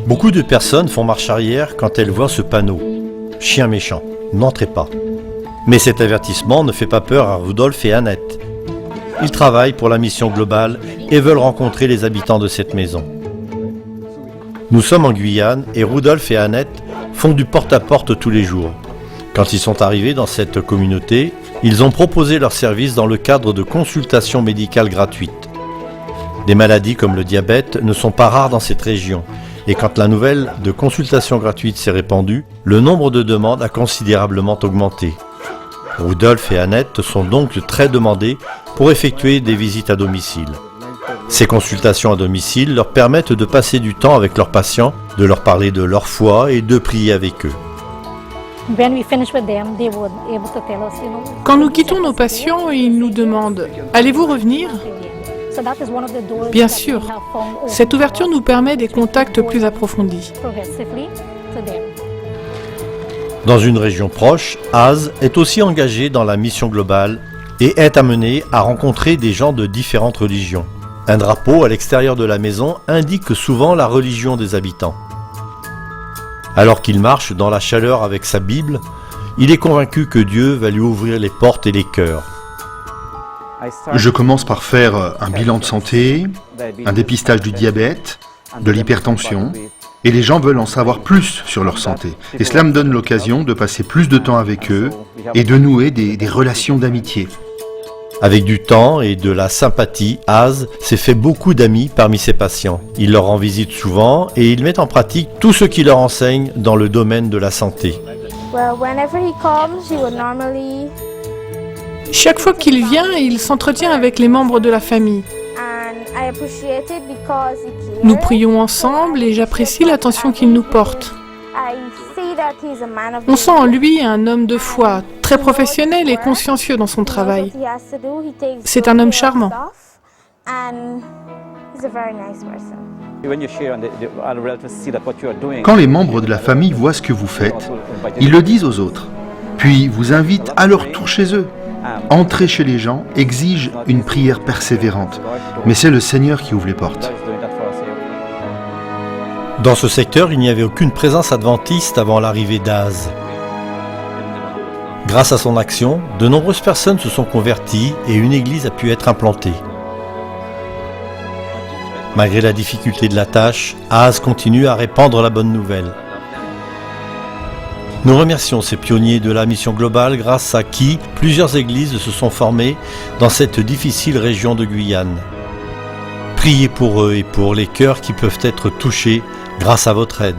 Beaucoup de personnes font marche arrière quand elles voient ce panneau. Chien méchant, n'entrez pas. Mais cet avertissement ne fait pas peur à Rudolf et Annette. Ils travaillent pour la mission globale et veulent rencontrer les habitants de cette maison. Nous sommes en Guyane et Rudolf et Annette font du porte-à-porte tous les jours. Quand ils sont arrivés dans cette communauté, ils ont proposé leurs services dans le cadre de consultations médicales gratuites. Des maladies comme le diabète ne sont pas rares dans cette région. Et quand la nouvelle de consultation gratuite s'est répandue, le nombre de demandes a considérablement augmenté. Rudolf et Annette sont donc très demandés pour effectuer des visites à domicile. Ces consultations à domicile leur permettent de passer du temps avec leurs patients, de leur parler de leur foi et de prier avec eux. Quand nous quittons nos patients, ils nous demandent « Allez-vous revenir ?» Bien sûr, cette ouverture nous permet des contacts plus approfondis. Dans une région proche, Az est aussi engagé dans la mission globale et est amené à rencontrer des gens de différentes religions. Un drapeau à l'extérieur de la maison indique souvent la religion des habitants. Alors qu'il marche dans la chaleur avec sa Bible, il est convaincu que Dieu va lui ouvrir les portes et les cœurs. Je commence par faire un bilan de santé, un dépistage du diabète, de l'hypertension, et les gens veulent en savoir plus sur leur santé. Et cela me donne l'occasion de passer plus de temps avec eux et de nouer des relations d'amitié. Avec du temps et de la sympathie, Az s'est fait beaucoup d'amis parmi ses patients. Il leur rend visite souvent et il met en pratique tout ce qu'il leur enseigne dans le domaine de la santé. Chaque fois qu'il vient, il s'entretient avec les membres de la famille. Nous prions ensemble et j'apprécie l'attention qu'il nous porte. On sent en lui un homme de foi, très professionnel et consciencieux dans son travail. C'est un homme charmant. Quand les membres de la famille voient ce que vous faites, ils le disent aux autres, puis vous invitent à leur tour chez eux. Entrer chez les gens exige une prière persévérante, mais c'est le Seigneur qui ouvre les portes. Dans ce secteur, il n'y avait aucune présence adventiste avant l'arrivée d'Az. Grâce à son action, de nombreuses personnes se sont converties et une église a pu être implantée. Malgré la difficulté de la tâche, Az continue à répandre la bonne nouvelle. Nous remercions ces pionniers de la mission globale grâce à qui plusieurs églises se sont formées dans cette difficile région de Guyane. Priez pour eux et pour les cœurs qui peuvent être touchés grâce à votre aide.